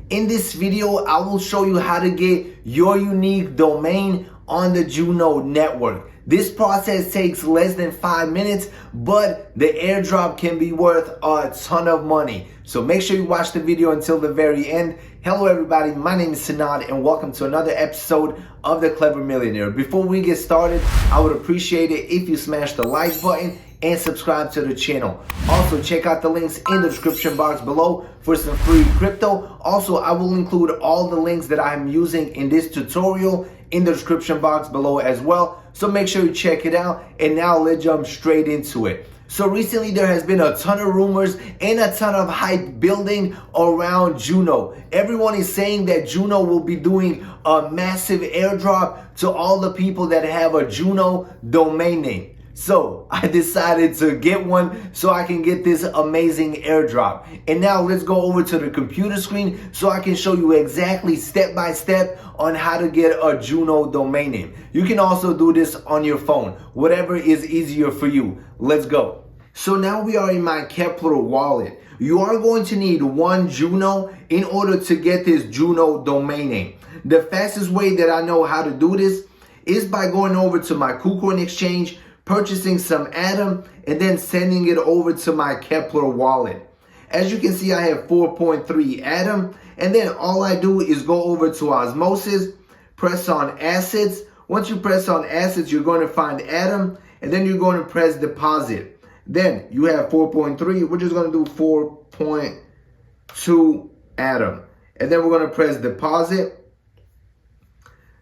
In this video, I will show you how to get your unique domain on the Juno network. This process takes less than 5 minutes, but the airdrop can be worth a ton of money. So make sure you watch the video until the very end. Hello everybody, my name is Sanad and welcome to another episode of The Clever Millionaire. Before we get started, I would appreciate it if you smash the like button and subscribe to the channel. Also, check out the links in the description box below for some free crypto. Also, I will include all the links that I'm using in this tutorial in the description box below as well. So make sure you check it out. And now let's jump straight into it. So recently there has been a ton of rumors and a ton of hype building around Juno. Everyone is saying that Juno will be doing a massive airdrop to all the people that have a Juno domain name. So I decided to get one so I can get this amazing airdrop. And now let's go over to the computer screen so I can show you exactly step by step on how to get a Juno domain name. You can also do this on your phone, whatever is easier for you. Let's go. So now we are in my Kepler wallet. You are going to need one Juno in order to get this Juno domain name. The fastest way that I know how to do this is by going over to my KuCoin exchange, purchasing some Atom, and then sending it over to my Kepler wallet. As you can see, I have 4.3 Atom, and then all I do is go over to Osmosis, press on Assets. Once you press on Assets, you're going to find Atom, and then you're going to press Deposit. Then you have 4.3, we're just going to do 4.2 Atom. And then we're going to press Deposit.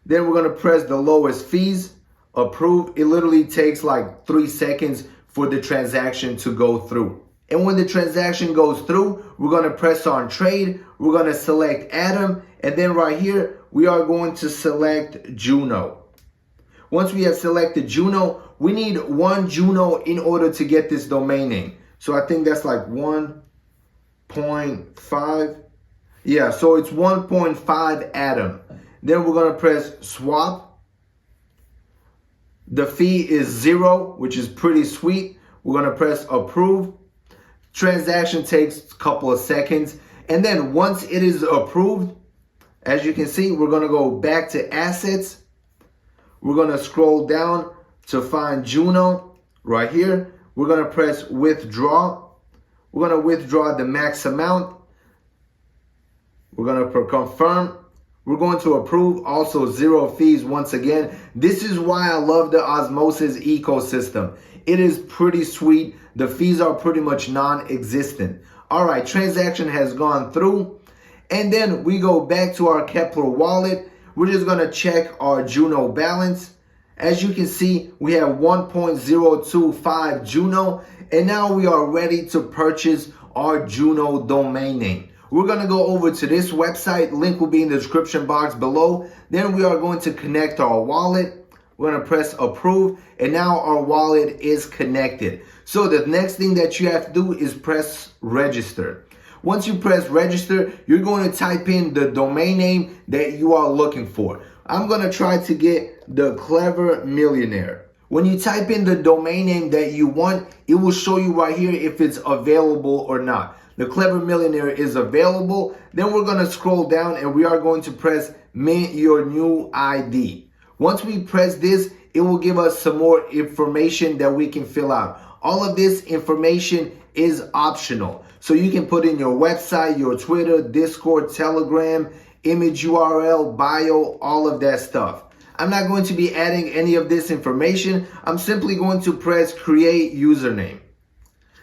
Then we're going to press the lowest fees. Approve. It literally takes like 3 seconds for the transaction to go through. And when the transaction goes through, we're going to press on trade. We're going to select Atom. And then right here, we are going to select Juno. Once we have selected Juno, we need one Juno in order to get this domain name. So I think that's like 1.5. Yeah, so it's 1.5 Atom. Then we're going to press swap. The fee is 0, which is pretty sweet. We're going to press approve. Transaction takes a couple of seconds. And then once it is approved, as you can see, we're going to go back to assets. We're going to scroll down to find Juno right here. We're going to press withdraw. We're going to withdraw the max amount. We're going to confirm. We're going to approve, also 0 fees once again. This is why I love the Osmosis ecosystem. It is pretty sweet. The fees are pretty much non-existent. All right, transaction has gone through. And then we go back to our Kepler wallet. We're just going to check our Juno balance. As you can see, we have 1.025 Juno. And now we are ready to purchase our Juno domain name. We're going to go over to this website. Link will be in the description box below. Then we are going to connect our wallet. We're going to press approve. And now our wallet is connected. So the next thing that you have to do is press register. Once you press register, you're going to type in the domain name that you are looking for. I'm going to try to get The Clever Millionaire. When you type in the domain name that you want, it will show you right here if it's available or not. The Clever Millionaire is available. Then we're going to scroll down and we are going to press mint your new ID. Once we press this, it will give us some more information that we can fill out. All of this information is optional. So you can put in your website, your Twitter, Discord, Telegram, image URL, bio, all of that stuff. I'm not going to be adding any of this information. I'm simply going to press create username.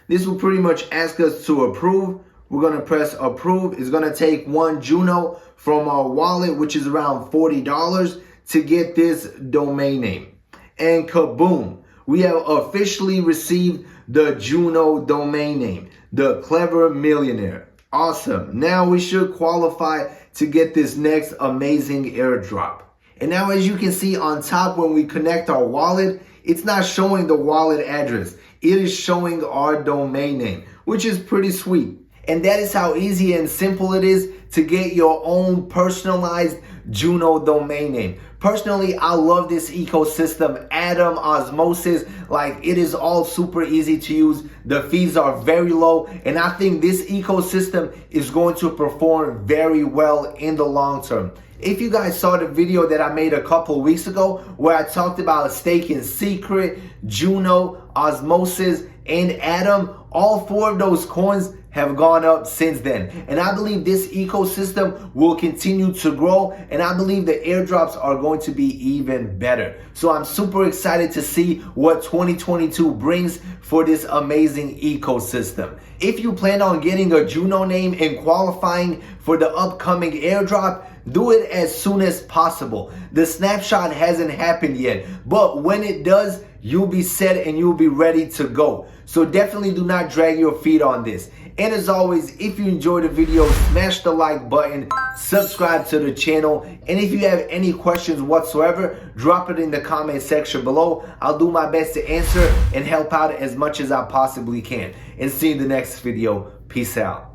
This will pretty much ask us to approve. We're going to press approve. It's going to take one Juno from our wallet, which is around $40, to get this domain name. And kaboom, we have officially received the Juno domain name, The Clever Millionaire. Awesome. Now we should qualify to get this next amazing airdrop. And now as you can see on top, when we connect our wallet, it's not showing the wallet address. It is showing our domain name, which is pretty sweet. And that is how easy and simple it is to get your own personalized Juno domain name. Personally, I love this ecosystem. Atom, Osmosis, like it is all super easy to use. The fees are very low, and I think this ecosystem is going to perform very well in the long term. If you guys saw the video that I made a couple weeks ago where I talked about staking Secret, Juno, Osmosis, and Atom, all 4 of those coins have gone up since then. And I believe this ecosystem will continue to grow, and I believe the airdrops are going to be even better. So I'm super excited to see what 2022 brings for this amazing ecosystem. If you plan on getting a Juno name and qualifying for the upcoming airdrop, do it as soon as possible. The snapshot hasn't happened yet, but when it does, you'll be set and you'll be ready to go. So definitely do not drag your feet on this. And as always, if you enjoyed the video, smash the like button, subscribe to the channel, and if you have any questions whatsoever, drop it in the comment section below. I'll do my best to answer and help out as much as I possibly can. And see you in the next video. Peace out.